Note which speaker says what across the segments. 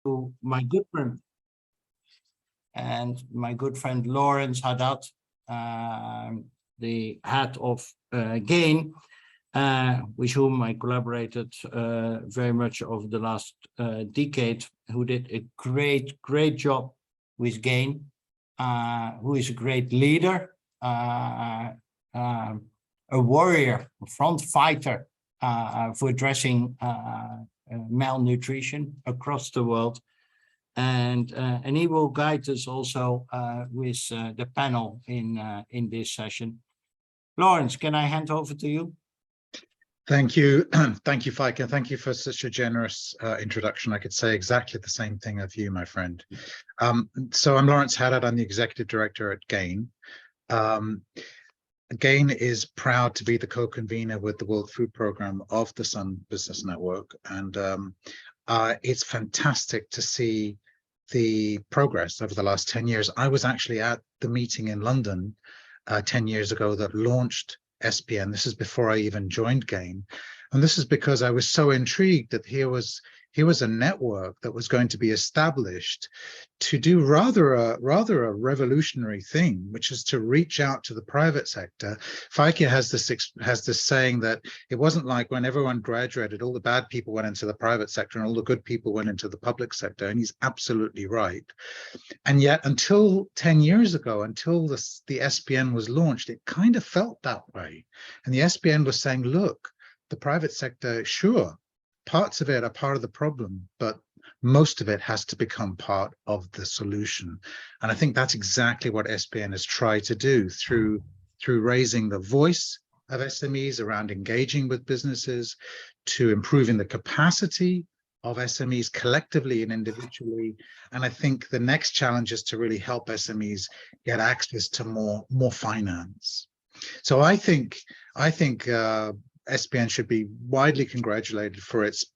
Speaker 1: to my good friend Lawrence Haddad, the head of GAIN, with whom I collaborated very much over the last decade, who did a great job with GAIN, who is a great leader, a warrior, a front fighter for addressing malnutrition across the world. And he will guide us also with the panel in this session. Lawrence, can I hand over to you?
Speaker 2: Thank you. Thank you, Feike. Thank you for such a generous introduction. I could say exactly the same thing of you, my friend. So I'm Lawrence Haddad. I'm the Executive Director at GAIN. GAIN is proud to be the co-convener with the World Food Programme of the Sun Business Network. And it's fantastic to see the progress over the last 10 years. I was actually at the meeting in London 10 years ago that launched SBN. This is before I even joined GAIN. And this is because I was so intrigued that here was a network that was going to be established to do rather a revolutionary thing, which is to reach out to the private sector. Feike has this saying that it wasn't like when everyone graduated, all the bad people went into the private sector and all the good people went into the public sector, and he's absolutely right. And yet, until 10 years ago, until the SBN was launched, it kind of felt that way. And the SBN was saying, look, the private sector, sure, parts of it are part of the problem, but most of it has to become part of the solution. And I think that's exactly what SBN has tried to do through raising the voice of SMEs around engaging with businesses, to improving the capacity of SMEs collectively and individually. And I think the next challenge is to really help SMEs get access to more finance. So I think SBN should be widely congratulated for its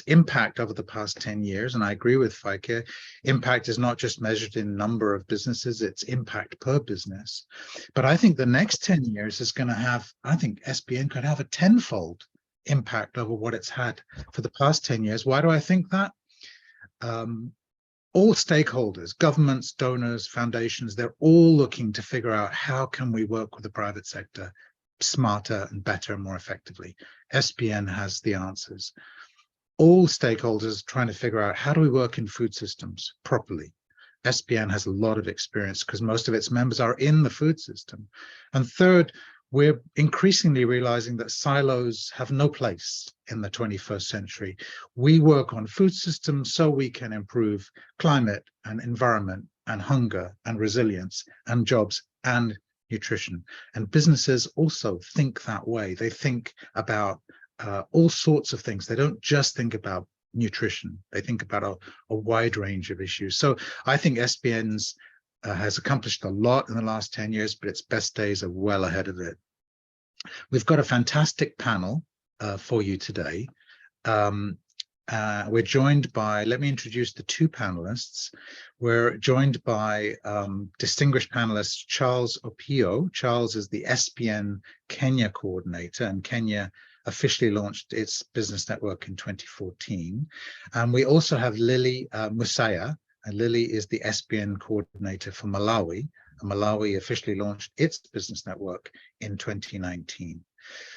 Speaker 2: impact over the past 10 years. And I agree with Feike, impact is not just measured in number of businesses, it's impact per business. But I think the next 10 years is going to have, I think SBN could have a tenfold impact over what it's had for the past 10 years. Why do I think that? All stakeholders, governments, donors, foundations, they're all looking to figure out how can we work with the private sector smarter and better and more effectively. SBN has the answers. All stakeholders trying to figure out how do we work in food systems properly. SBN has a lot of experience because most of its members are in the food system. And third, we're increasingly realizing that silos have no place in the 21st century. We work on food systems so we can improve climate and environment and hunger and resilience and jobs and nutrition. And businesses also think that way. They think about all sorts of things. They don't just think about nutrition. They think about a wide range of issues. So I think SBN's has accomplished a lot in the last 10 years, but its best days are well ahead of it. We've got a fantastic panel for you today. We're joined by, let me introduce the two panelists. We're joined by distinguished panelist Charles Opio. Charles is the SBN Kenya coordinator, and Kenya officially launched its business network in 2014. And we also have Lily Musaya, and Lily is the SBN coordinator for Malawi. And Malawi officially launched its business network in 2019.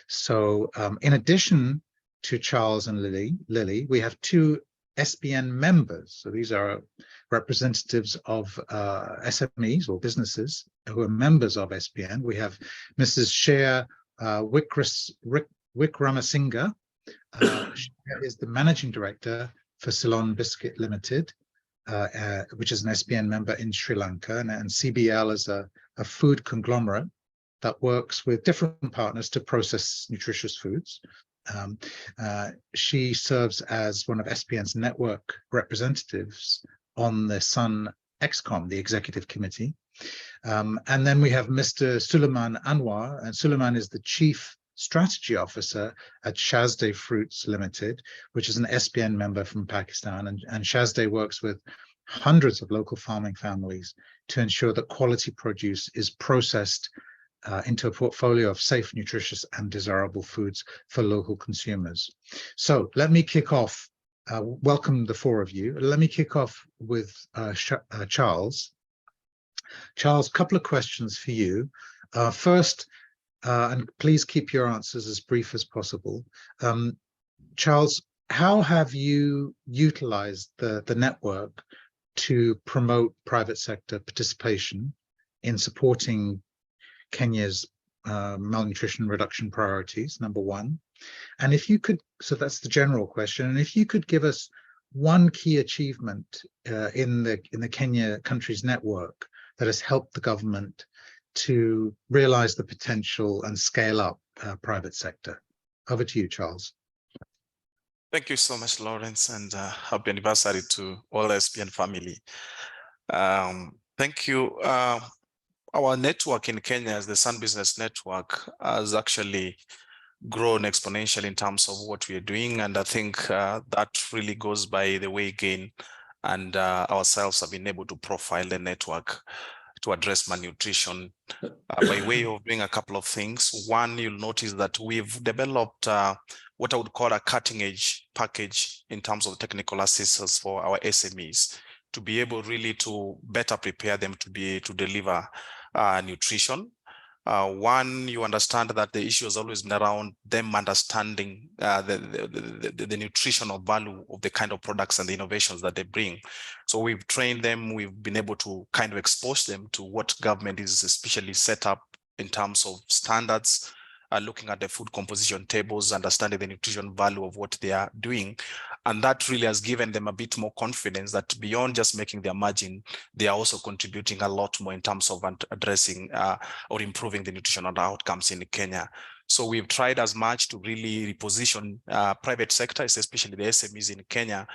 Speaker 2: So in addition to Charles and Lily, we have two SBN members. So these are representatives of SMEs or businesses who are members of SBN. We have Mrs. Shea Wickramasinghe. She is the managing director for Ceylon Biscuit Limited, which is an SBN member in Sri Lanka, and CBL is a food conglomerate that works with different partners to process nutritious foods. She serves as one of SBN's network representatives on the Sun ExCom, the executive committee. And then we have Mr. Suleiman Anwar, and Suleiman is the chief strategy officer at Shazde Fruits Limited, which is an SBN member from Pakistan. And Shazde works with hundreds of local farming families to ensure that quality produce is processed into a portfolio of safe, nutritious, and desirable foods for local consumers. So let me kick off welcome the four of you. Let me kick off with Charles. Charles, a couple of questions for you. First, and please keep your answers as brief as possible. Charles, how have you utilized the network to promote private sector participation in supporting Kenya's malnutrition reduction priorities, number one? And if you could, so that's the general question, and if you could give us one key achievement in the Kenya country's network that has helped the government to realize the potential and scale up private sector. Over to you, Charles.
Speaker 3: Thank you so much, Lawrence, and happy anniversary to all SBN family. Thank you. Our network in Kenya, as the Sun Business Network, has actually grown exponentially in terms of what we are doing, and I think that really goes by the way GAIN and ourselves have been able to profile the network to address malnutrition by way of doing a couple of things. One, you'll notice that we've developed what I would call a cutting-edge package in terms of technical assistance for our SMEs to be able really to better prepare them to deliver nutrition. One, you understand that the issue has always been around them understanding the nutritional value of the kind of products and the innovations that they bring. So we've trained them, we've been able to kind of expose them to what government is especially set up in terms of standards, looking at the food composition tables, understanding the nutrition value of what they are doing. And that really has given them a bit more confidence that beyond just making their margin, they are also contributing a lot more in terms of addressing or improving the nutritional outcomes in Kenya. So we've tried as much to really reposition private sector, especially the SMEs in Kenya,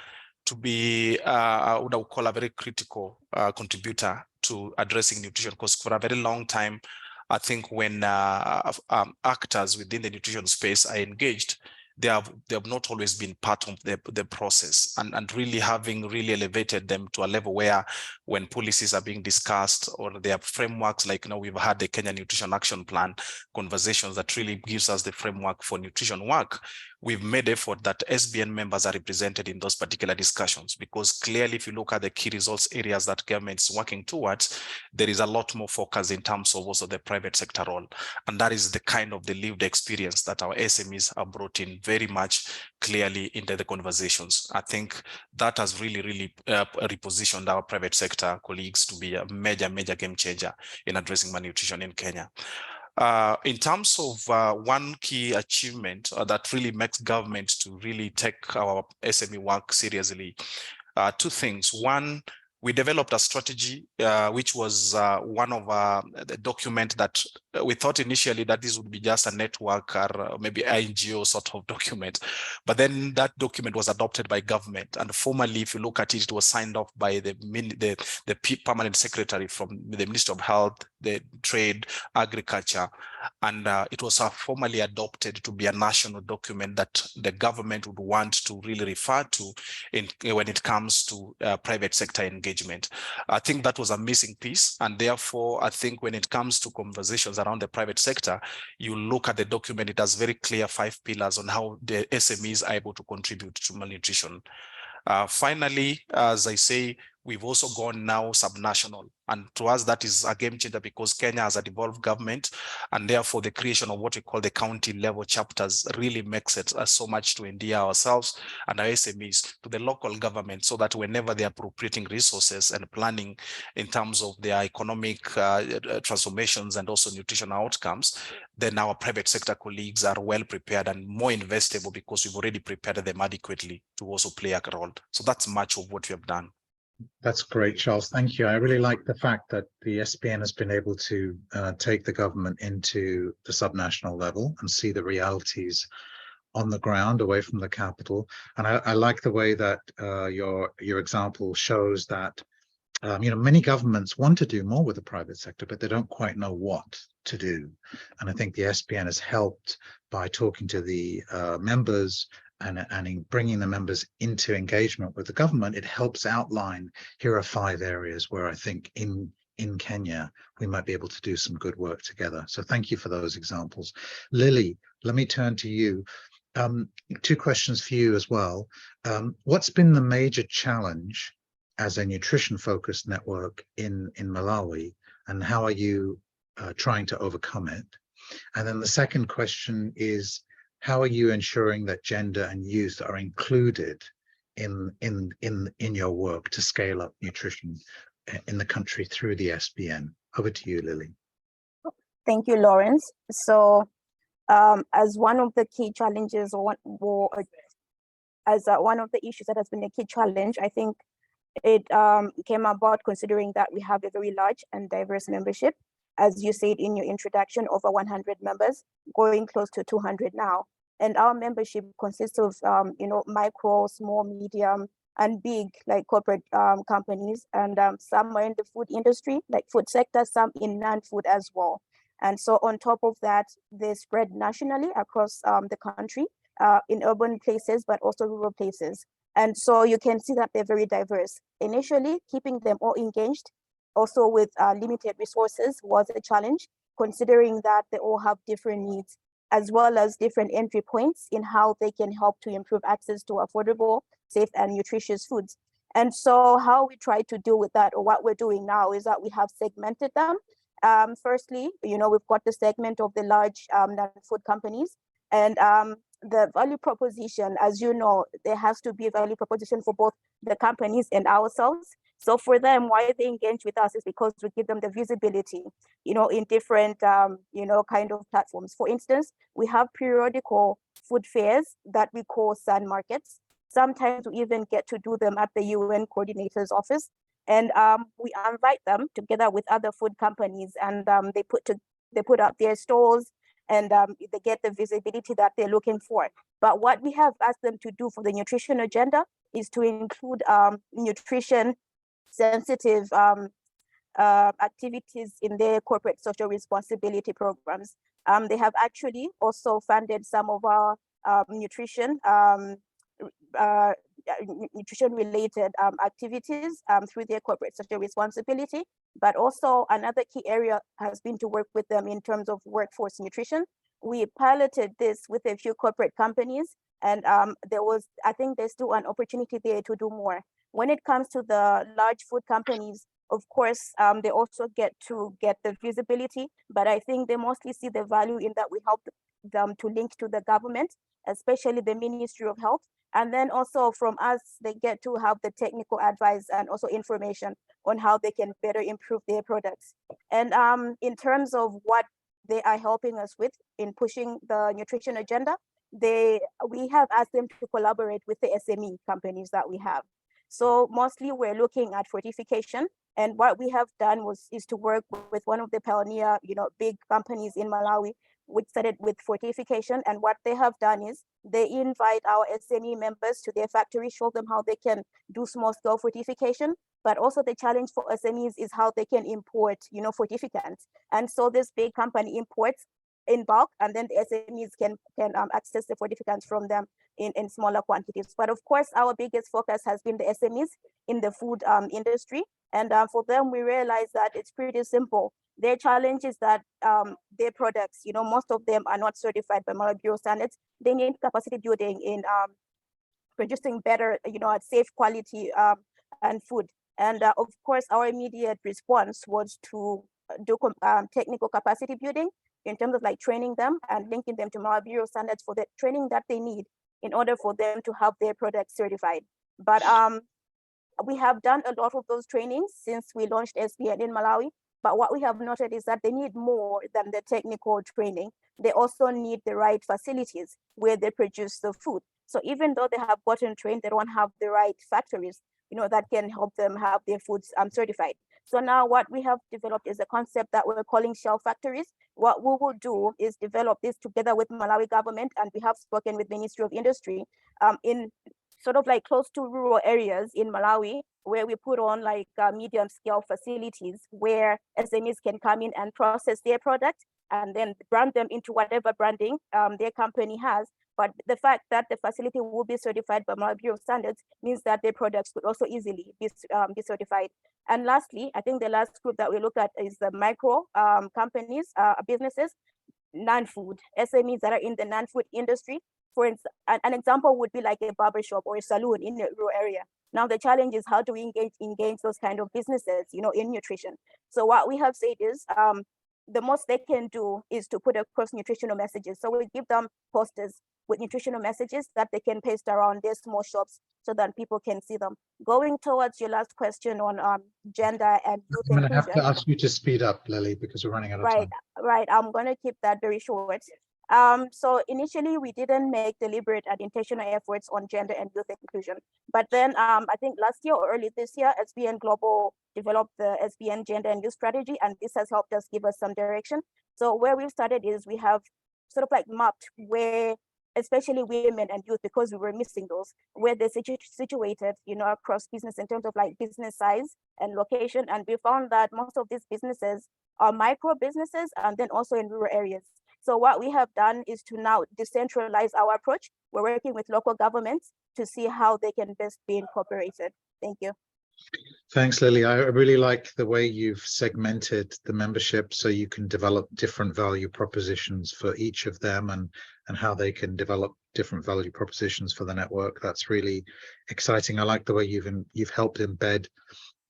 Speaker 3: to be what I would call a very critical contributor to addressing nutrition, because for a very long time, I think when actors within the nutrition space are engaged, they have not always been part of the process, and really having really elevated them to a level where when policies are being discussed or there are frameworks like, we've had the Kenya Nutrition Action Plan conversations that really gives us the framework for nutrition work. We've made effort that SBN members are represented in those particular discussions, because clearly if you look at the key results areas that government is working towards, there is a lot more focus in terms of also the private sector role. And that is the kind of the lived experience that our SMEs are brought in very much clearly into the conversations. I think that has really repositioned our private sector colleagues to be a major game changer in addressing malnutrition in Kenya. In terms of one key achievement that really makes government to really take our SME work seriously, two things. One, we developed a strategy, which was one of the document that we thought initially that this would be just a network or maybe NGO sort of document. But then that document was adopted by government. And formally, if you look at it, it was signed off by the permanent secretary from the Ministry of Health, the Trade, Agriculture. And it was formally adopted to be a national document that the government would want to really refer to when it comes to private sector engagement. I think that was a missing piece. And therefore, I think when it comes to conversations around the private sector, you look at the document, it has very clear 5 pillars on how the SMEs are able to contribute to malnutrition. Finally, as I say, we've also gone now subnational. And to us, that is a game changer because Kenya has a devolved government, and therefore the creation of what we call the county level chapters really makes it so much to endear ourselves and our SMEs to the local government, so that whenever they are appropriating resources and planning in terms of their economic transformations and also nutrition outcomes, then our private sector colleagues are well prepared and more investable because we've already prepared them adequately to also play a role. So that's much of what we have done.
Speaker 2: That's great, Charles. Thank you. I really like the fact that the SBN has been able to take the government into the subnational level and see the realities on the ground away from the capital. And I like the way that your example shows that many governments want to do more with the private sector, but they don't quite know what to do. And I think the SBN has helped by talking to the members and in bringing the members into engagement with the government. It helps outline, here are 5 areas where I think in Kenya, we might be able to do some good work together. So thank you for those examples. Lily, let me turn to you. Two questions for you as well. What's been the major challenge as a nutrition-focused network in Malawi, and how are you trying to overcome it? And then the second question is, how are you ensuring that gender and youth are included in your work to scale up nutrition in the country through the SBN? Over to you, Lily.
Speaker 4: Thank you, Lawrence. So as one of the key challenges, one of the issues that has been a key challenge, I think it came about considering that we have a very large and diverse membership. As you said in your introduction, over 100 members, going close to 200 now. And our membership consists of, micro, small, medium, and big, like corporate companies, and some are in the food industry, like food sector, some in non-food as well. And so on top of that, they spread nationally across the country, in urban places, but also rural places. And so you can see that they're very diverse. Initially, keeping them all engaged, also with limited resources, was a challenge, considering that they all have different needs, as well as different entry points in how they can help to improve access to affordable, safe, and nutritious foods. And so how we try to deal with that, or what we're doing now, is that we have segmented them. Firstly, we've got the segment of the large non-food companies, and the value proposition, as you know, there has to be a value proposition for both the companies and ourselves. So for them, why they engage with us is because we give them the visibility, in different, kind of platforms. For instance, we have periodical food fairs that we call sun markets. Sometimes we even get to do them at the UN coordinator's office. And we invite them together with other food companies, and they put up their stalls, and they get the visibility that they're looking for. But what we have asked them to do for the nutrition agenda is to include nutrition sensitive activities in their corporate social responsibility programs. They have actually also funded some of our nutrition related activities through their corporate social responsibility. But also another key area has been to work with them in terms of workforce nutrition. We piloted this with a few corporate companies, and I think there's still an opportunity there to do more. When it comes to the large food companies, of course, they also get the visibility, but I think they mostly see the value in that we help them to link to the government, especially the Ministry of Health. And then also from us, they get to have the technical advice and also information on how they can better improve their products. And in terms of what they are helping us with in pushing the nutrition agenda, we have asked them to collaborate with the SME companies that we have. So mostly we're looking at fortification. And what we have done is to work with one of the pioneer, big companies in Malawi, which started with fortification. And what they have done is they invite our SME members to their factory, show them how they can do small scale fortification. But also the challenge for SMEs is how they can import, fortificants. And so this big company imports in bulk, and then the SMEs can access the fortificants from them in smaller quantities. But of course, our biggest focus has been the SMEs in the food industry. And for them, we realize that it's pretty simple. Their challenge is that their products, most of them are not certified by Malawi Bureau standards. They need capacity building in producing better, at safe quality and food. And of course, our immediate response was to do technical capacity building in terms of like training them and linking them to Malawi Bureau standards for the training that they need in order for them to have their products certified. But we have done a lot of those trainings since we launched SBN in Malawi. But what we have noted is that they need more than the technical training. They also need the right facilities where they produce the food. So even though they have gotten trained, they don't have the right factories, that can help them have their foods certified. So now what we have developed is a concept that we're calling shell factories. What we will do is develop this together with Malawi government, and we have spoken with Ministry of Industry in sort of like close to rural areas in Malawi, where we put on like medium scale facilities where SMEs can come in and process their product and then brand them into whatever branding their company has. But the fact that the facility will be certified by Malawi Bureau of Standards means that their products could also easily be certified. And lastly, I think the last group that we look at is the micro companies, businesses. non-food SMEs that are in the non-food industry. For instance, an example would be like a barbershop or a salon in a rural area. Now the challenge is how do we engage those kind of businesses, in nutrition. So what we have said is the most they can do is to put across nutritional messages. So we give them posters with nutritional messages that they can paste around their small shops so that people can see them. Going towards your last question on gender and youth
Speaker 2: I'm going to have
Speaker 4: inclusion.
Speaker 2: to ask you to speed up, Lily, because we're running out of time.
Speaker 4: Right. I'm going to keep that very short. So initially we didn't make deliberate and intentional efforts on gender and youth inclusion. But then I think last year or early this year, SBN Global developed the SBN Gender and Youth Strategy, and this has helped us give us some direction. So where we've started is we have sort of like mapped where, especially women and youth, because we were missing those, where they're situated, across business in terms of like business size and location. And we found that most of these businesses are micro businesses and then also in rural areas. So what we have done is to now decentralize our approach. We're working with local governments to see how they can best be incorporated. Thank you.
Speaker 2: Thanks, Lily. I really like the way you've segmented the membership so you can develop different value propositions for each of them and how they can develop different value propositions for the network. That's really exciting. I like the way you've helped embed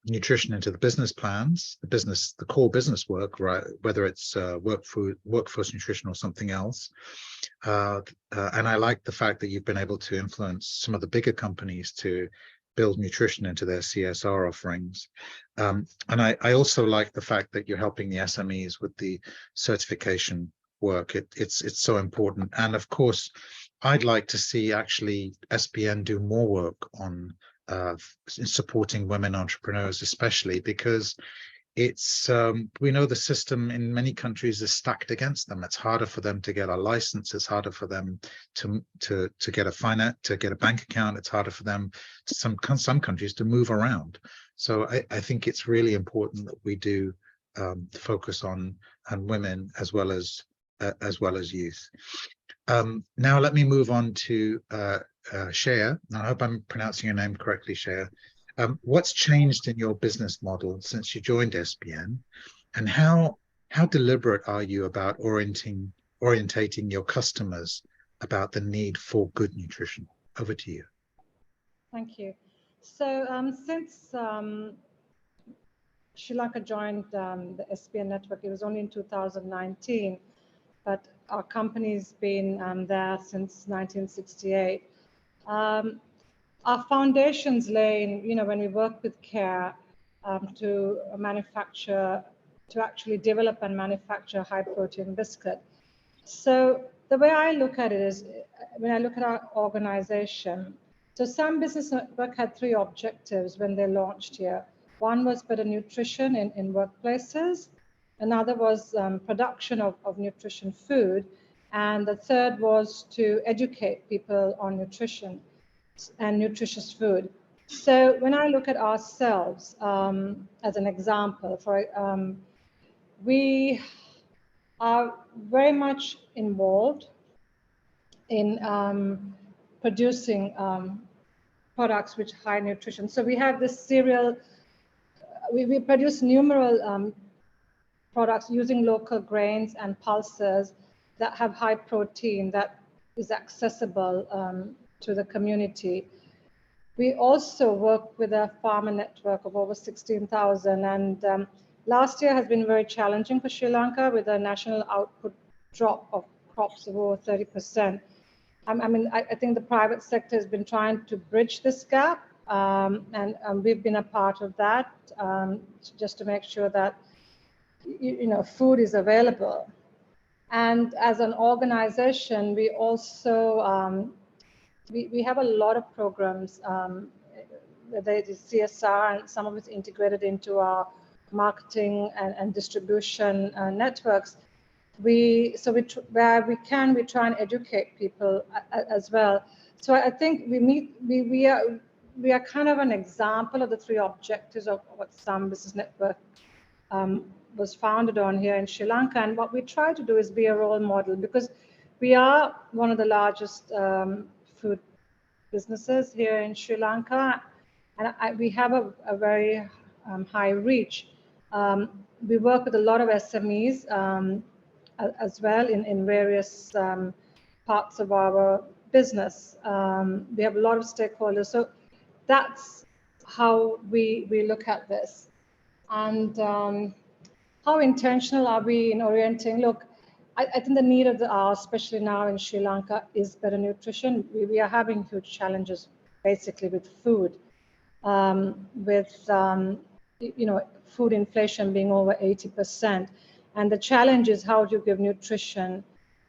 Speaker 2: nutrition into the business plans, the core business work, right? Whether it's workforce nutrition or something else. And I like the fact that you've been able to influence some of the bigger companies to build nutrition into their CSR offerings. And I also like the fact that you're helping the SMEs with the certification work. It's so important. And of course, I'd like to see actually SBN do more work on supporting women entrepreneurs, especially because it's we know the system in many countries is stacked against them. It's harder for them to get a license. It's harder for them to get a bank account. It's harder for them some countries to move around. So I think it's really important that we do focus on women as well as youth. Now let me move on to Shea. I hope I'm pronouncing your name correctly, Shea. What's changed in your business model since you joined SBN, and how deliberate are you about orientating your customers about the need for good nutrition? Over to you.
Speaker 5: Thank you. So since Sri Lanka joined the SBN network, it was only in 2019, but our company's been there since 1968. Our foundations lay in, when we work with CARE to actually develop and manufacture high protein biscuit. So the way I look at it is, when I look at our organization, so Sun Business Network had 3 objectives when they launched here. One was better nutrition in workplaces. Another was production of nutrition food. And the third was to educate people on nutrition and nutritious food. So when I look at ourselves as an example, we are very much involved in producing products which are high nutrition. So we have this cereal, we produce numerous products using local grains and pulses that have high protein that is accessible to the community. We also work with a farmer network of over 16,000, and last year has been very challenging for Sri Lanka with a national output drop of crops of over 30%. I think the private sector has been trying to bridge this gap, and we've been a part of that just to make sure that food is available. And as an organization, we also we have a lot of programs, whether it is CSR, and some of it's integrated into our marketing and distribution networks. Where we can, we try and educate people as well. So I think we are kind of an example of the 3 objectives of what Sun Business Network was founded on here in Sri Lanka. And what we try to do is be a role model, because we are one of the largest food businesses here in Sri Lanka, and we have a very high reach. We work with a lot of SMEs as well in various parts of our business. We have a lot of stakeholders. So that's how we look at this. And how intentional are we in orienting? Look, I think the need of the hour, especially now in Sri Lanka, is better nutrition. We are having huge challenges basically with food, food inflation being over 80%. And the challenge is how do you give nutrition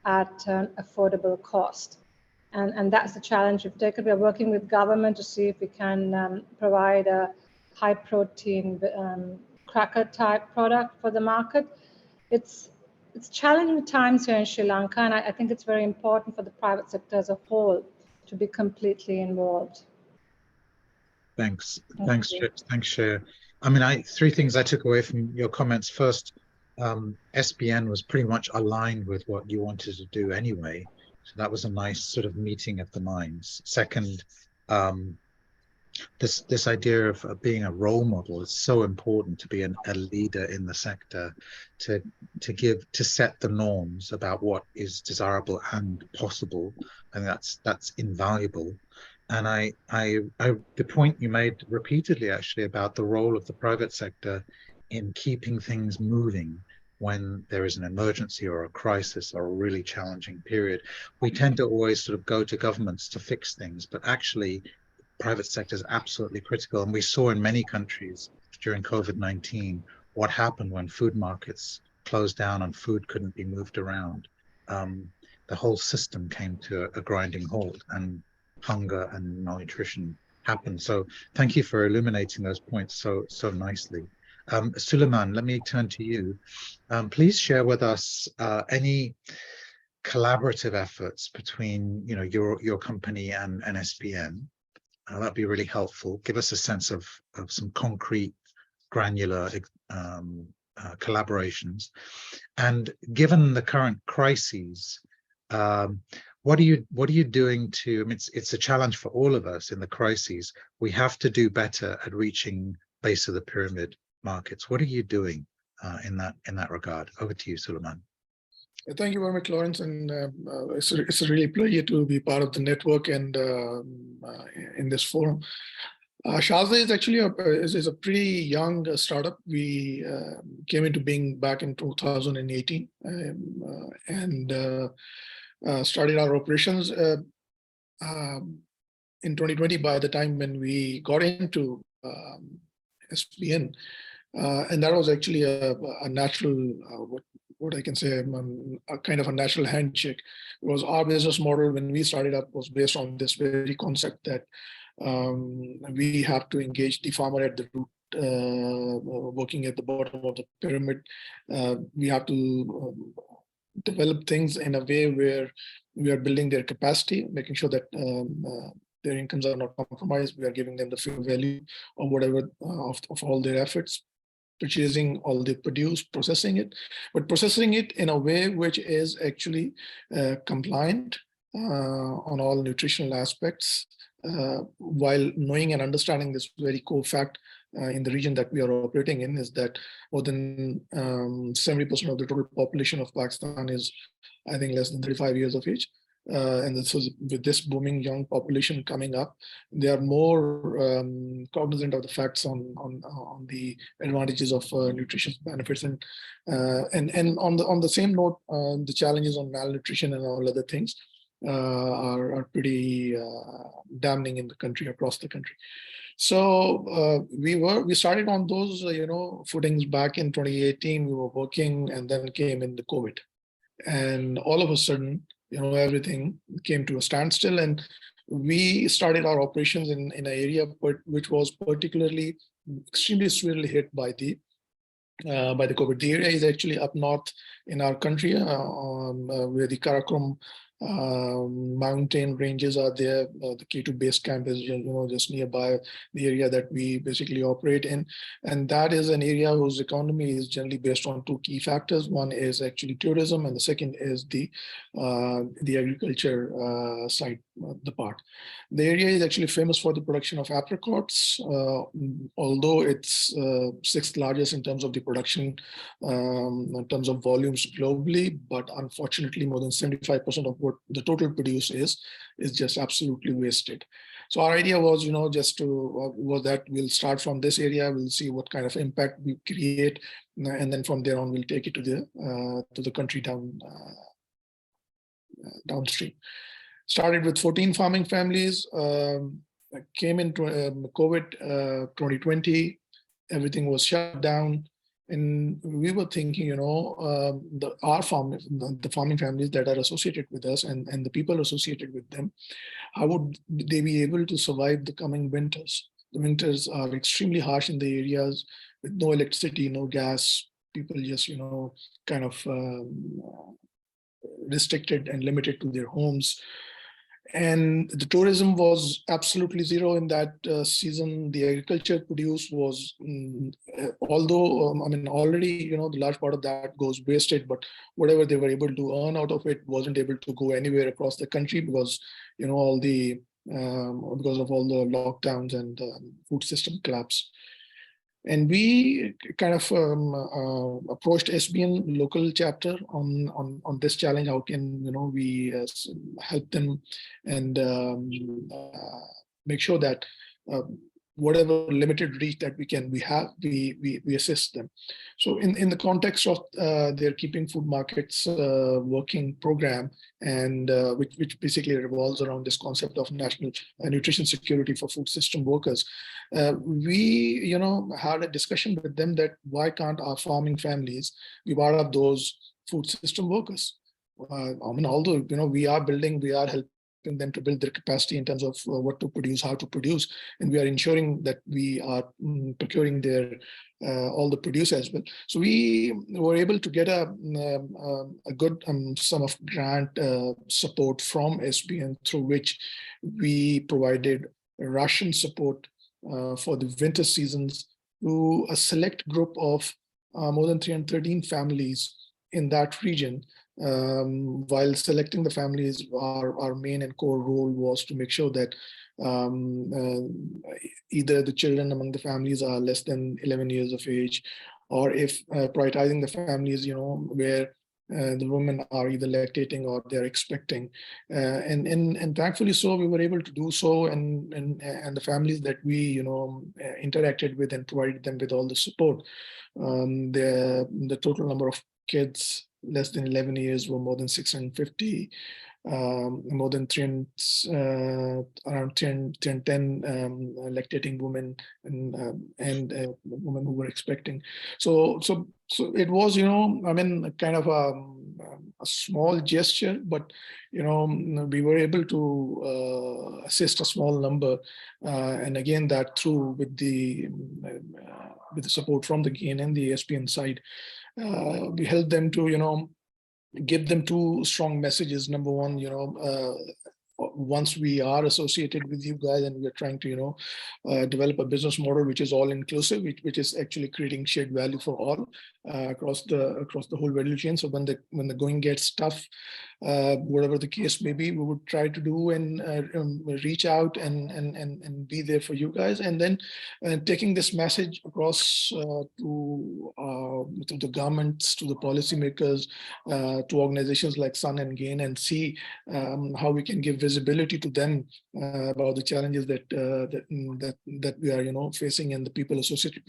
Speaker 5: at an affordable cost? And that's the challenge we've taken. We're working with government to see if we can provide a high protein cracker type product for the market. It's challenging times here in Sri Lanka, and I think it's very important for the private sector as a whole to be completely involved.
Speaker 2: Thanks, Shreya. I mean, three things I took away from your comments. First, SBN was pretty much aligned with what you wanted to do anyway. So that was a nice sort of meeting of the minds. Second, this idea of being a role model is so important, to be a leader in the sector, to set the norms about what is desirable and possible, and that's invaluable. And the point you made repeatedly actually about the role of the private sector in keeping things moving when there is an emergency or a crisis or a really challenging period. We tend to always sort of go to governments to fix things, but actually private sector is absolutely critical. And we saw in many countries during COVID-19 what happened when food markets closed down and food couldn't be moved around. The whole system came to a grinding halt, and hunger and malnutrition happened. So thank you for illuminating those points so nicely. Suleiman, let me turn to you. Please share with us any collaborative efforts between your company and SBN. That'd be really helpful. Give us a sense of some concrete, granular collaborations. And given the current crises, what are you doing to? I mean, it's a challenge for all of us in the crises. We have to do better at reaching base of the pyramid markets. What are you doing in that regard? Over to you, Suleiman.
Speaker 6: Thank you very much, Lawrence, and it's a really pleasure to be part of the network and in this forum. Shazda is actually is a pretty young startup. We came into being back in 2018 and started our operations in 2020 by the time when we got into SBN. And that was actually a natural, what I can say, a kind of a natural handshake. It was our business model when we started up was based on this very concept that we have to engage the farmer at the root, working at the bottom of the pyramid. We have to develop things in a way where we are building their capacity, making sure that their incomes are not compromised. We are giving them the fair value of whatever of all their efforts, purchasing all they produce, processing it, but processing it in a way which is actually compliant on all nutritional aspects, while knowing and understanding this very core fact in the region that we are operating in is that more than 70% of the total population of Pakistan is, I think, less than 35 years of age. And this was, with this booming young population coming up, they are more cognizant of the facts on the advantages of nutritious benefits, and on the same note, the challenges on malnutrition and all other things are pretty damning in the country, across the country. So we started on those footings back in 2018. We were working, and then came in the COVID, and all of a sudden, everything came to a standstill, and we started our operations in an area which was particularly extremely severely hit by the COVID. The area is actually up north in our country, where the Karakoram Mountain ranges are there. The K2 base camp is just nearby the area that we basically operate in, and that is an area whose economy is generally based on two key factors. One is actually tourism, and the second is the agriculture side, the part. The area is actually famous for the production of apricots, although it's sixth largest in terms of the production, in terms of volumes globally, but unfortunately more than 75% of what the total produce is just absolutely wasted. So our idea was, just to was that we'll start from this area, we'll see what kind of impact we create, and then from there on we'll take it to the country downstream. Started with 14 farming families, came into COVID 2020, everything was shut down. And we were thinking, the farming families that are associated with us and the people associated with them, how would they be able to survive the coming winters? The winters are extremely harsh in the areas with no electricity, no gas. People just, kind of restricted and limited to their homes. And the tourism was absolutely zero in that season. The agriculture produce was, although already the large part of that goes wasted, but whatever they were able to earn out of it wasn't able to go anywhere across the country because all the because of all the lockdowns and food system collapse. And we kind of approached SBN local chapter on this challenge. How can we help them and make sure that whatever limited reach that we assist them. So in the context of their Keeping Food Markets working program, and which basically revolves around this concept of national nutrition security for food system workers, we had a discussion with them that why can't our farming families be part of those food system workers? Although we are helping them to build their capacity in terms of what to produce, how to produce, and we are ensuring that we are procuring their all the produce as well. So we were able to get a good sum of grant support from SBN, through which we provided ration support for the winter seasons to a select group of more than 313 families in that region. While selecting the families, our main and core role was to make sure that either the children among the families are less than 11 years of age, or if prioritizing the families, where the women are either lactating or they're expecting, and thankfully so we were able to do so, and the families that we interacted with and provided them with all the support, the total number of kids less than 11 years were more than 650, more than 310 lactating women and women who were expecting. So it was, kind of a small gesture, but we were able to assist a small number, and again that through with the support from the GAIN and the SBN side. We helped them to, give them two strong messages. Number one, once we are associated with you guys and we're trying to, develop a business model which is all inclusive, which is actually creating shared value for all across the whole value chain. So when the going gets tough, whatever the case may be, we would try to do and reach out and be there for you guys. And then taking this message across to the governments, to the policymakers, to organizations like Sun and GAIN, and see how we can give visibility to them about the challenges that we are facing, and the people associated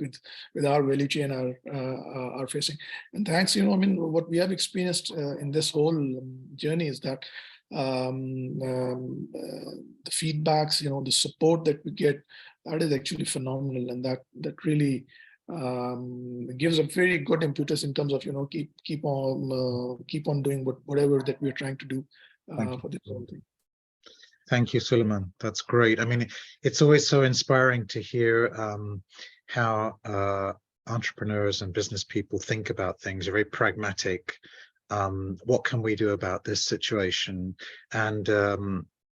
Speaker 6: with our value chain are facing. And thanks, what we have experienced in this whole journey is that the feedbacks, the support that we get, that is actually phenomenal, and that really gives a very good impetus in terms of keep on doing whatever that we're trying to do for this whole thing.
Speaker 2: Thank you, Suleiman. That's great. I mean, it's always so inspiring to hear how entrepreneurs and business people think about things. They're very pragmatic, what can we do about this situation? And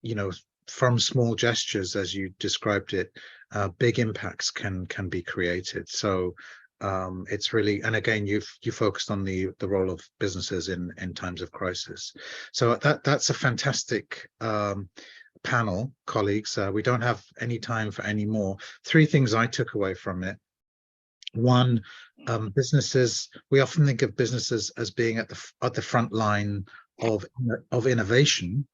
Speaker 2: you know, from small gestures, as you described it, big impacts can be created. So it's really, and again, you focused on the role of businesses in times of crisis. So that's a fantastic panel, colleagues. We don't have any time for any more. 3 things I took away from it. One, businesses, we often think of businesses as being at the front line of innovation,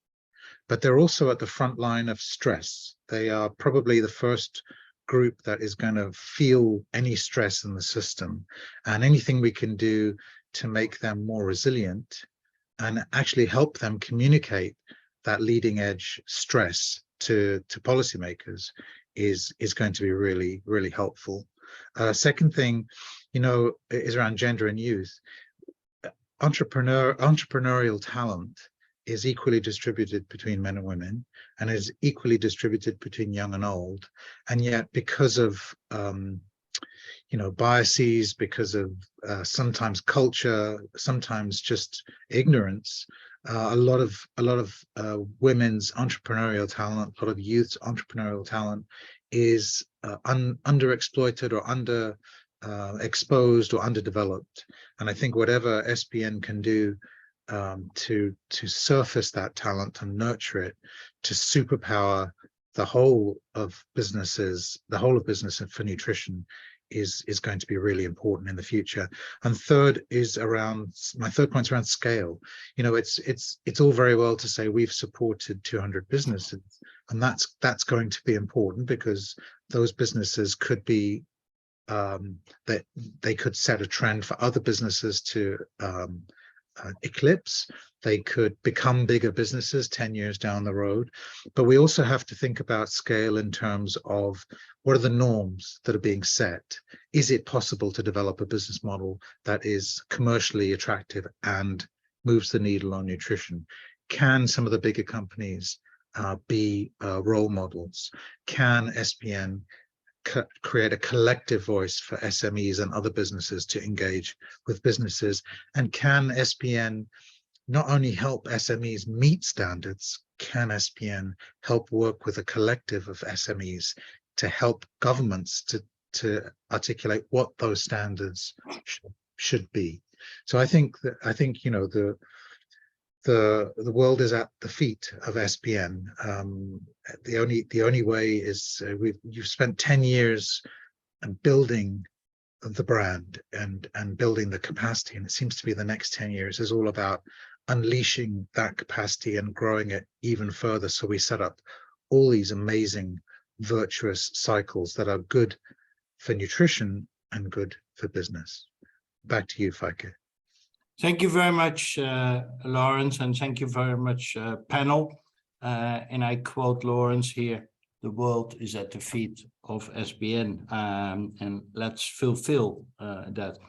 Speaker 2: but they're also at the front line of stress. They are probably the first group that is going to feel any stress in the system, and anything we can do to make them more resilient and actually help them communicate that leading edge stress to policymakers is going to be really, really helpful. Second thing, you know, is around gender and youth. Entrepreneurial talent is equally distributed between men and women, and is equally distributed between young and old. And yet, because of you know, biases, because of sometimes culture, sometimes just ignorance, a lot of women's entrepreneurial talent, a lot of youth's entrepreneurial talent is underexploited or under exposed or underdeveloped. And I think whatever SBN can do to surface that talent and nurture it, to superpower the whole of businesses, the whole of business for nutrition, is going to be really important in the future. And third is around, my third point is around scale. You know, it's all very well to say we've supported 200 businesses, and that's going to be important, because those businesses could be that they could set a trend for other businesses to eclipse. They could become bigger businesses 10 years down the road. But we also have to think about scale in terms of what are the norms that are being set? Is it possible to develop a business model that is commercially attractive and moves the needle on nutrition? Can some of the bigger companies be role models? Can SBN create a collective voice for SMEs and other businesses to engage with businesses? And can SBN not only help SMEs meet standards, can SBN help work with a collective of SMEs to help governments to articulate what those standards should be? So I think you know, the world is at the feet of SBN. The only way is you've spent 10 years building the brand and building the capacity, and it seems to be the next 10 years is all about unleashing that capacity and growing it even further. So we set up all these amazing virtuous cycles that are good for nutrition and good for business. Back to you, Feike.
Speaker 1: Thank you very much, Lawrence, and thank you very much, panel. And I quote Lawrence here: "The world is at the feet of SBN," and let's fulfill that.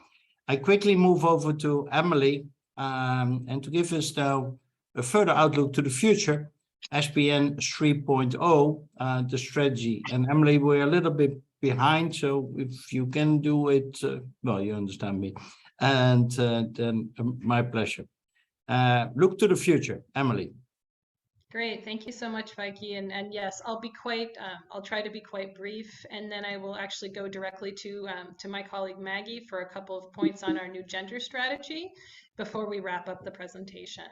Speaker 1: I quickly move over to Emily, and to give us now a further outlook to the future, SBN 3.0, the strategy. And Emily, we're a little bit behind, so if you can do it, well, you understand me. And then my pleasure. Look to the future, Emily.
Speaker 7: Great, thank you so much, Feike. And yes, I'll try to be quite brief, and then I will actually go directly to my colleague Maggie for a couple of points on our new gender strategy before we wrap up the presentation.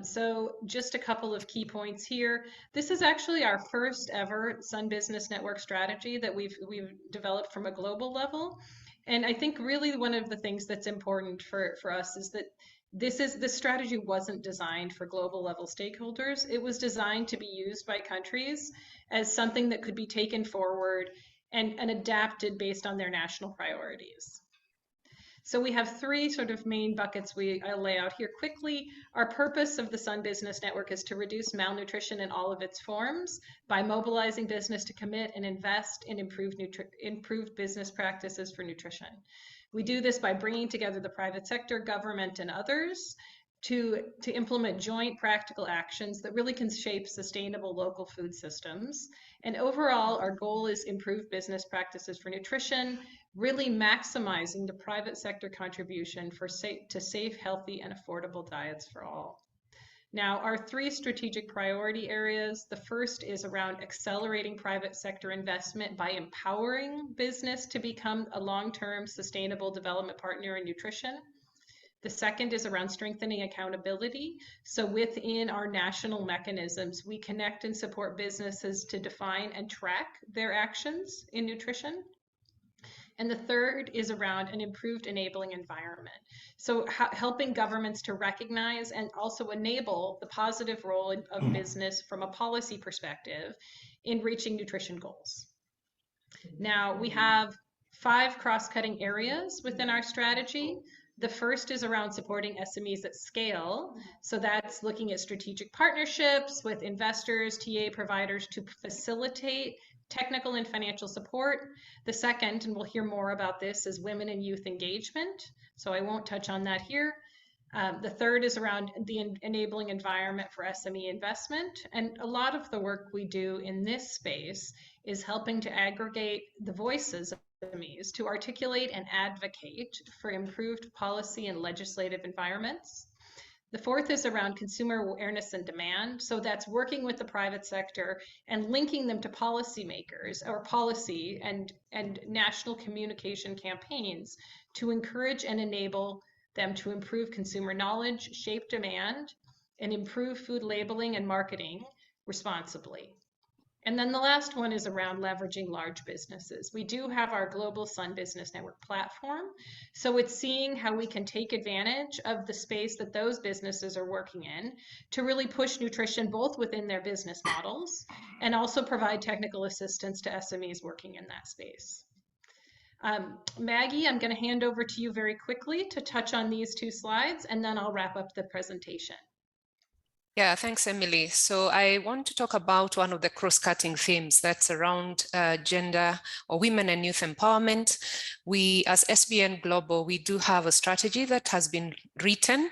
Speaker 7: So just a couple of key points here. This is actually our first ever Sun Business Network strategy that we've developed from a global level. And I think really one of the things that's important for us is that this strategy wasn't designed for global level stakeholders. It was designed to be used by countries as something that could be taken forward and adapted based on their national priorities. So we have 3 sort of main buckets I'll lay out here quickly. Our purpose of the Sun Business Network is to reduce malnutrition in all of its forms by mobilizing business to commit and invest in improved business practices for nutrition. We do this by bringing together the private sector, government, and others to implement joint practical actions that really can shape sustainable local food systems. And overall, our goal is improved business practices for nutrition, really maximizing the private sector contribution to safe, healthy, and affordable diets for all. Now, our 3 strategic priority areas, the first is around accelerating private sector investment by empowering business to become a long-term sustainable development partner in nutrition. The second is around strengthening accountability. So within our national mechanisms, we connect and support businesses to define and track their actions in nutrition. And the third is around an improved enabling environment. So helping governments to recognize and also enable the positive role of business from a policy perspective in reaching nutrition goals. Now, we have 5 cross-cutting areas within our strategy. The first is around supporting SMEs at scale. So that's looking at strategic partnerships with investors, TA providers to facilitate technical and financial support. The second, and we'll hear more about this, is women and youth engagement. So I won't touch on that here. The third is around the enabling environment for SME investment. And a lot of the work we do in this space is helping to aggregate the voices of SMEs to articulate and advocate for improved policy and legislative environments. The fourth is around consumer awareness and demand. So that's working with the private sector and linking them to policymakers or policy and national communication campaigns to encourage and enable them to improve consumer knowledge, shape demand, and improve food labeling and marketing responsibly. And then the last one is around leveraging large businesses. We do have our Global Sun Business Network platform. So it's seeing how we can take advantage of the space that those businesses are working in to really push nutrition both within their business models and also provide technical assistance to SMEs working in that space. Maggie, I'm going to hand over to you very quickly to touch on these 2 slides, and then I'll wrap up the presentation.
Speaker 8: Yeah, thanks, Emily. So I want to talk about one of the cross-cutting themes that's around gender or women and youth empowerment. We, as SBN Global, we do have a strategy that has been written,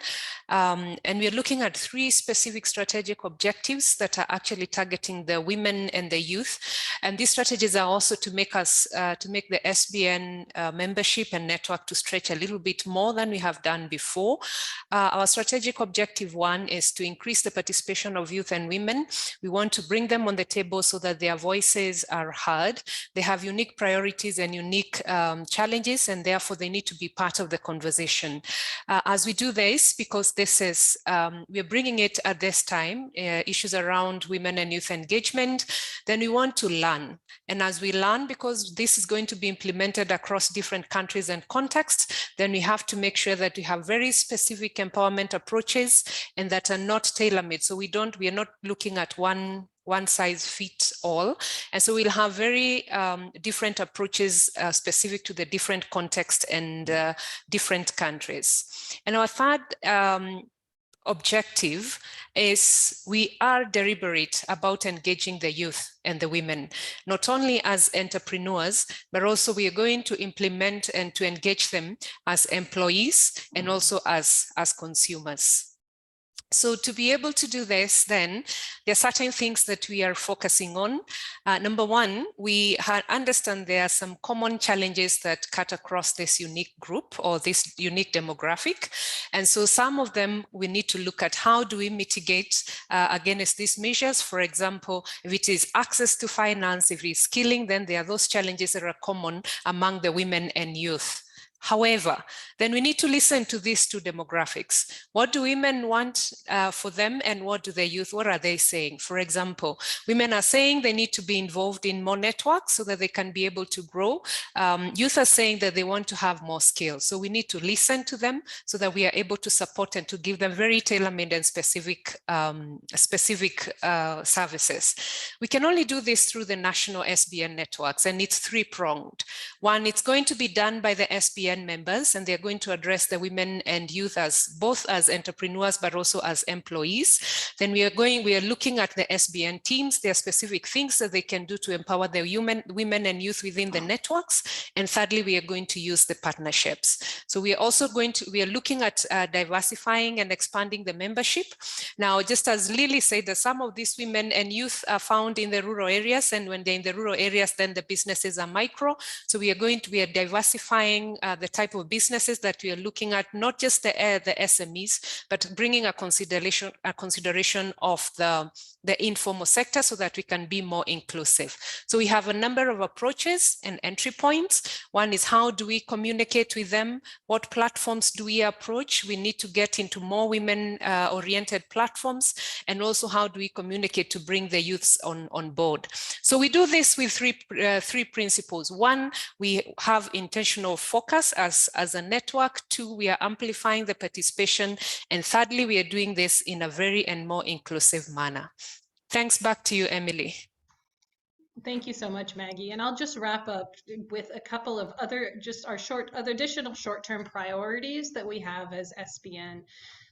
Speaker 8: and we're looking at 3 specific strategic objectives that are actually targeting the women and the youth. And these strategies are also to make us, to make the SBN membership and network to stretch a little bit more than we have done before. Our strategic objective 1 is to increase the participation of youth and women. We want to bring them on the table so that their voices are heard. They have unique priorities and unique challenges, and therefore they need to be part of the conversation. As we do this, because this is, we're bringing it at this time, issues around women and youth engagement, then we want to learn. And as we learn, because this is going to be implemented across different countries and contexts, then we have to make sure that we have very specific empowerment approaches and that are not tailor-made. So we are not looking at one size fits all. And so we'll have very different approaches specific to the different contexts and different countries. And our third objective is we are deliberate about engaging the youth and the women, not only as entrepreneurs, but also we are going to implement and to engage them as employees and also as consumers. So to be able to do this, then there are certain things that we are focusing on. Number 1, we understand there are some common challenges that cut across this unique group or this unique demographic. And so some of them we need to look at how do we mitigate against these measures. For example, if it is access to finance, if it is skilling, then there are those challenges that are common among the women and youth. However, then we need to listen to these 2 demographics. What do women want for them, and what do the youth, what are they saying? For example, women are saying they need to be involved in more networks so that they can be able to grow. Youth are saying that they want to have more skills. So we need to listen to them so that we are able to support and to give them very tailor-made and specific services. We can only do this through the national SBN networks, and it's 3-pronged. 1, it's going to be done by the SBN SBN members, and they're going to address the women and youth as both as entrepreneurs, but also as employees. Then we are looking at the SBN teams. There are specific things that they can do to empower the women and youth within the networks. And thirdly, we are going to use the partnerships. So we are also we are looking at diversifying and expanding the membership. Now, just as Lily said, that some of these women and youth are found in the rural areas, and when they're in the rural areas, then the businesses are micro. So we are diversifying the type of businesses that we are looking at, not just the SMEs, but bringing a consideration of the informal sector so that we can be more inclusive. So we have a number of approaches and entry points. One is, how do we communicate with them? What platforms do we approach? We need to get into more women-oriented platforms. And also, how do we communicate to bring the youths on board? So we do this with three principles. One, we have intentional focus as a network. Two, we are amplifying the participation. And thirdly, we are doing this in a very and more inclusive manner. Thanks. Back to you, Emily.
Speaker 7: Thank you so much, Maggie. And I'll just wrap up with a couple of other additional short-term priorities that we have as SBN.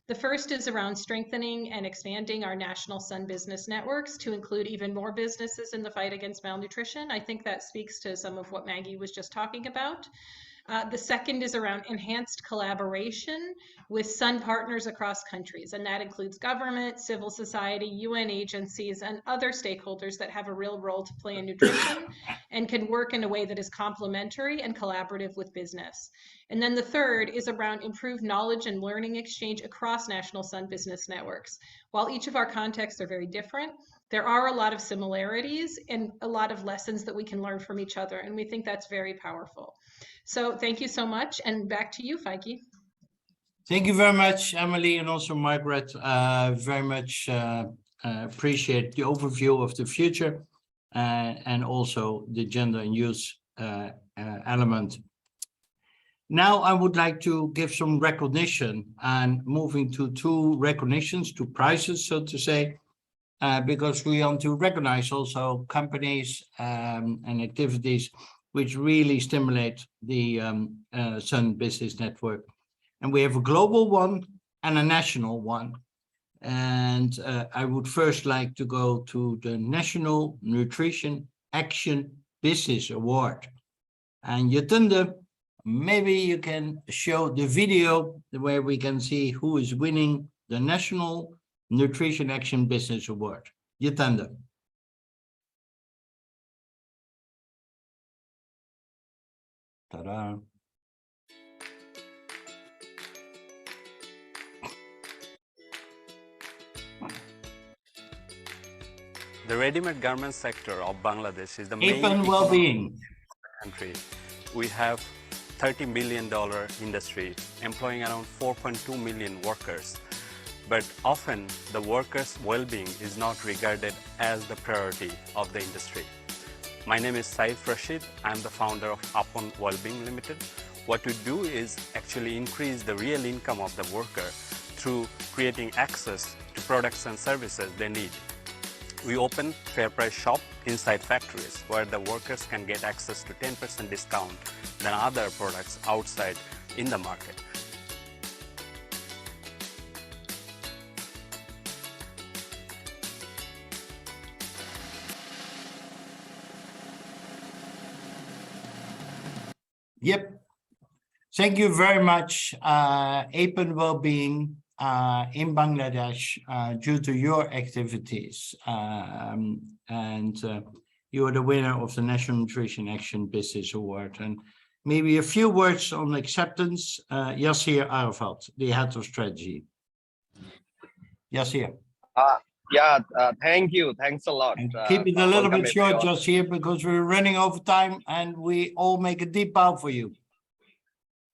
Speaker 7: The first is around strengthening and expanding our national Sun business networks to include even more businesses in the fight against malnutrition. I think that speaks to some of what Maggie was just talking about. The second is around enhanced collaboration with Sun partners across countries, and that includes government, civil society, UN agencies, and other stakeholders that have a real role to play in nutrition and can work in a way that is complementary and collaborative with business. And then the third is around improved knowledge and learning exchange across national Sun business networks. While each of our contexts are very different, there are a lot of similarities and a lot of lessons that we can learn from each other, and we think that's very powerful. So thank you so much, and back to you, Feike.
Speaker 1: Thank you very much, Emily, and also Margaret. Very much appreciate the overview of the future and also the gender and youth element. Now I would like to give some recognition, and moving to two prizes, so to say, because we want to recognize also companies and activities which really stimulate the Sun Business Network. And we have a global one and a national one. And I would first like to go to the National Nutrition Action Business Award. And Yatunde, maybe you can show the video where we can see who is winning the National Nutrition Action Business Award. Yatunde. Ta-da.
Speaker 9: The ready-made garment sector of Bangladesh is the main
Speaker 1: well-being
Speaker 9: country. We have $30 billion industry employing around 4.2 million workers. But often the workers' well-being is not regarded as the priority of the industry. My name is Saif Rashid. I'm the founder of Upon Wellbeing Limited. What we do is actually increase the real income of the worker through creating access to products and services they need. We open fair price shop inside factories where the workers can get access to 10% discount than other products outside in the market.
Speaker 1: Yep. Thank you very much, Apen Wellbeing in Bangladesh, due to your activities. You are the winner of the National Nutrition Action Business Award. And maybe a few words on acceptance. Yassir Arafat, the head of strategy. Yassir.
Speaker 10: Thank you. Thanks a lot.
Speaker 1: Keep it a little bit short, Yassir, because we're running over time and we all make a deep bow for you.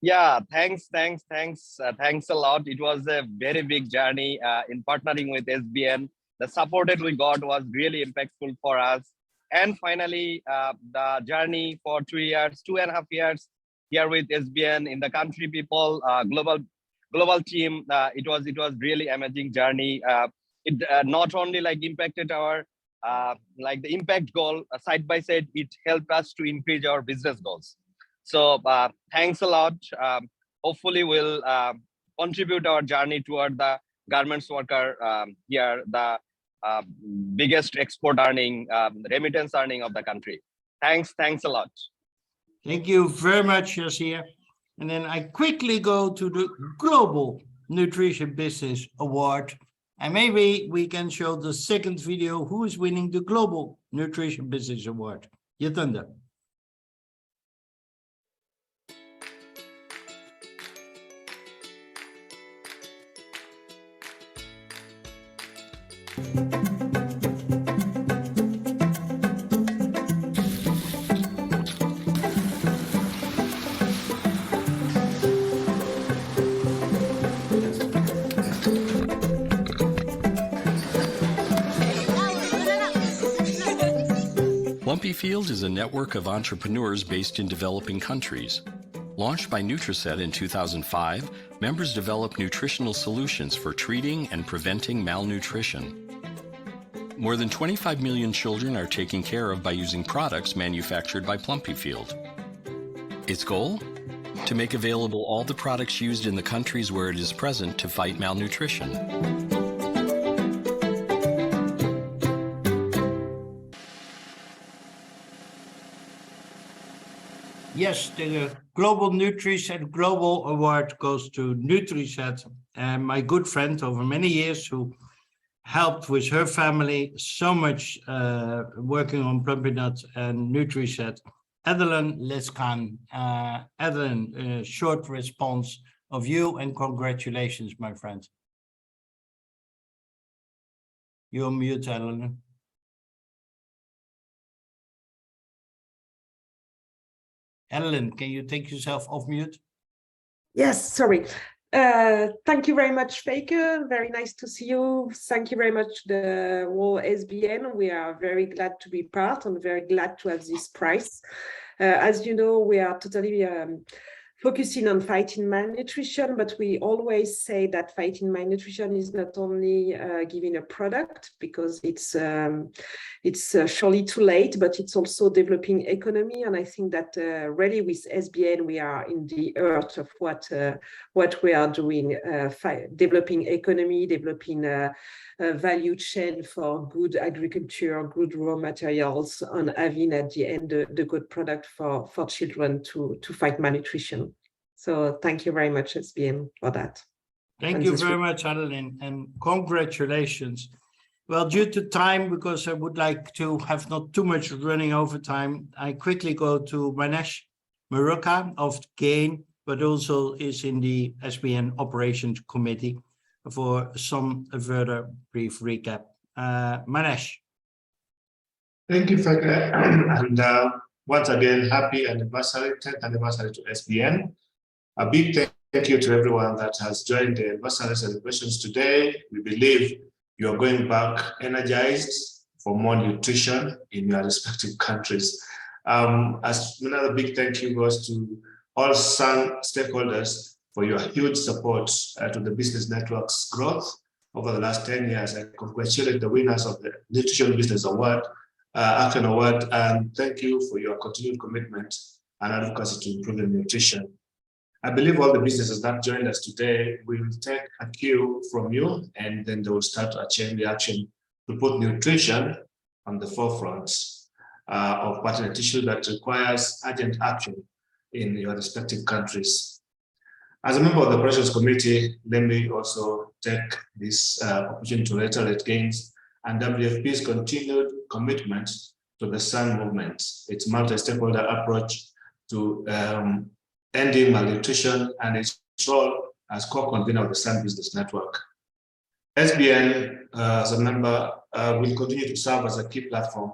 Speaker 10: Yeah, thanks a lot. It was a very big journey in partnering with SBN. The support that we got was really impactful for us. And finally, the journey for 2.5 years here with SBN in the country people, global team. It was really amazing journey. It not only like impacted our like the impact goal side by side, it helped us to increase our business goals. So thanks a lot. Hopefully we'll contribute our journey toward the garments worker here, the biggest export earning, remittance earning of the country. Thanks a lot.
Speaker 1: Thank you very much, Yasir. And then I quickly go to the Global Nutrition Business Award. And maybe we can show the second video, who is winning the Global Nutrition Business Award. Yatanda.
Speaker 11: Plumpy Field is a network of entrepreneurs based in developing countries. Launched by Nutriset in 2005, members develop nutritional solutions for treating and preventing malnutrition. More than 25 million children are taken care of by using products manufactured by Plumpy Field. Its goal? To make available all the products used in the countries where it is present to fight malnutrition.
Speaker 1: Yes, the Global Nutriset Global Award goes to Nutriset, and my good friend over many years who helped with her family so much working on Plumpy Nut and Nutriset. Adeline Lescan. Adeline, short response of you and congratulations, my friend. You're on mute, Adeline. Ellen, can you take yourself off mute?
Speaker 12: Yes, sorry. Thank you very much, Faker. Very nice to see you. Thank you very much, the whole SBN. We are very glad to be part and very glad to have this prize. As you know, we are totally focusing on fighting malnutrition, but we always say that fighting malnutrition is not only giving a product, because it's surely too late, but it's also developing economy. And I think that really with SBN, we are in the heart of what we are doing, developing economy, developing a value chain for good agriculture, good raw materials, and having at the end the good product for children to fight malnutrition. So thank you very much, SBN, for that.
Speaker 1: Thank you very much, Adeline, and congratulations. Well, due to time, because I would like to have not too much running over time, I quickly go to Manesh Maruka of GAIN, but also is in the SBN Operations Committee for some further brief recap. Manesh.
Speaker 13: Thank you, Faker. And once again, happy anniversary, 10th anniversary to SBN. A big thank you to everyone that has joined the anniversary celebrations today. We believe you are going back energized for more nutrition in your respective countries. As another big thank you goes to all SUN stakeholders for your huge support to the business network's growth over the last 10 years. I congratulate the winners of the Nutrition Business Award, Action Award, and thank you for your continued commitment and advocacy to improving nutrition. I believe all the businesses that joined us today will take a cue from you, and then they will start a chain reaction to put nutrition on the forefront of pertinent issue that requires urgent action in your respective countries. As a member of the Operations Committee, let me also take this opportunity to reiterate GAIN's and WFP's continued commitment to the SUN movement, its multi-stakeholder approach to ending malnutrition, and its role as co-convener of the SUN Business Network. SBN, as a member, will continue to serve as a key platform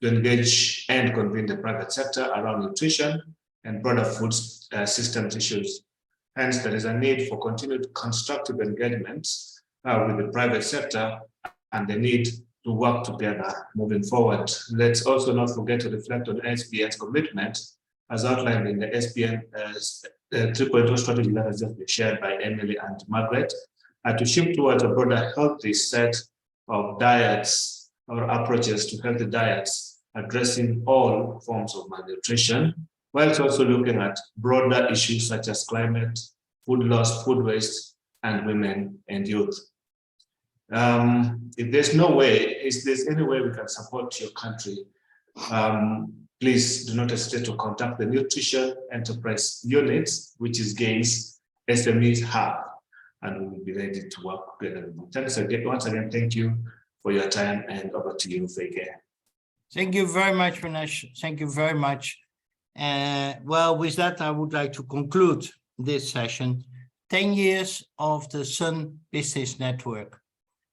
Speaker 13: to engage and convene the private sector around nutrition and broader food systems issues. Hence, there is a need for continued constructive engagement with the private sector and the need to work together moving forward. Let's also not forget to reflect on SBN's commitment as outlined in the SBN 3.0 strategy that has just been shared by Emily and Margaret, to shift towards a broader healthy set of diets or approaches to healthy diets, addressing all forms of malnutrition, whilst also looking at broader issues such as climate, food loss, food waste, and women and youth. If there's any way we can support your country, please do not hesitate to contact the Nutrition Enterprise Unit, which is GAIN's SMEs Hub, and we will be ready to work together with you. Thanks again. Once again, thank you for your time, and over to you, Feke.
Speaker 1: Thank you very much, Vinesh. Thank you very much. Well, with that, I would like to conclude this session. 10 years of the Sun Business Network,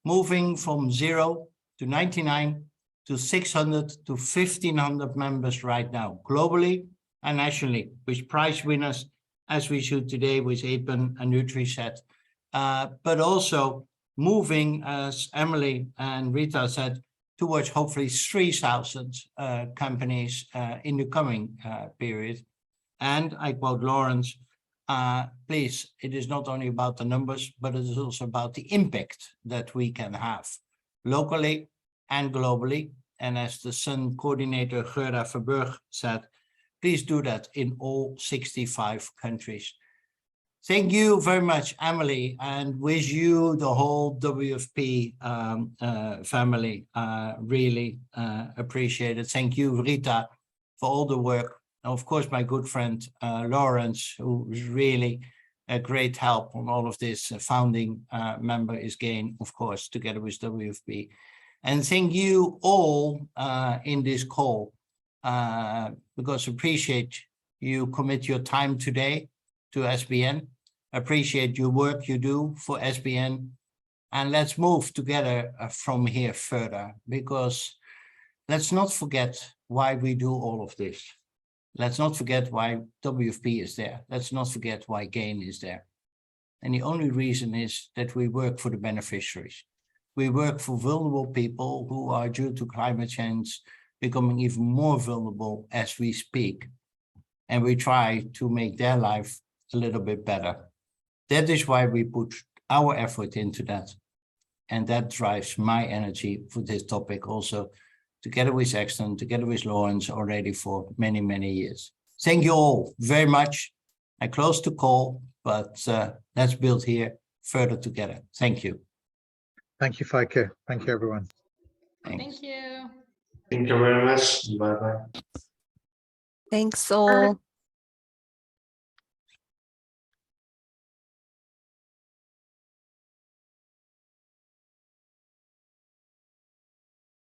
Speaker 1: moving from 0 to 99 to 600 to 1,500 members right now, globally and nationally, with prize winners, as we should today with Apen and NutriSet, but also moving, as Emily and Rita said, towards hopefully 3,000 companies in the coming period. And I quote Lawrence, please, it is not only about the numbers, but it is also about the impact that we can have locally and globally. And as the Sun coordinator Gerda Verburg said, please do that in all 65 countries. Thank you very much, Emily, and wish you the whole WFP family. Really appreciate it. Thank you, Rita, for all the work. And of course, my good friend, Lawrence, who is really a great help on all of this. Founding member is GAIN, of course, together with WFP. And thank you all in this call, because appreciate you commit your time today to SBN. Appreciate your work you do for SBN. And let's move together from here further, because let's not forget why we do all of this. Let's not forget why WFP is there. Let's not forget why GAIN is there. And the only reason is that we work for the beneficiaries. We work for vulnerable people who are, due to climate change, becoming even more vulnerable as we speak. And we try to make their life a little bit better. That is why we put our effort into that. And that drives my energy for this topic also, together with Exton, together with Lawrence, already for many, many years. Thank you all very much. I close the call, but let's build here further together. Thank you.
Speaker 2: Thank you, Feke. Thank you, everyone.
Speaker 1: Thanks.
Speaker 7: Thank you.
Speaker 13: Thank you very much. Bye-bye.
Speaker 14: Thanks all.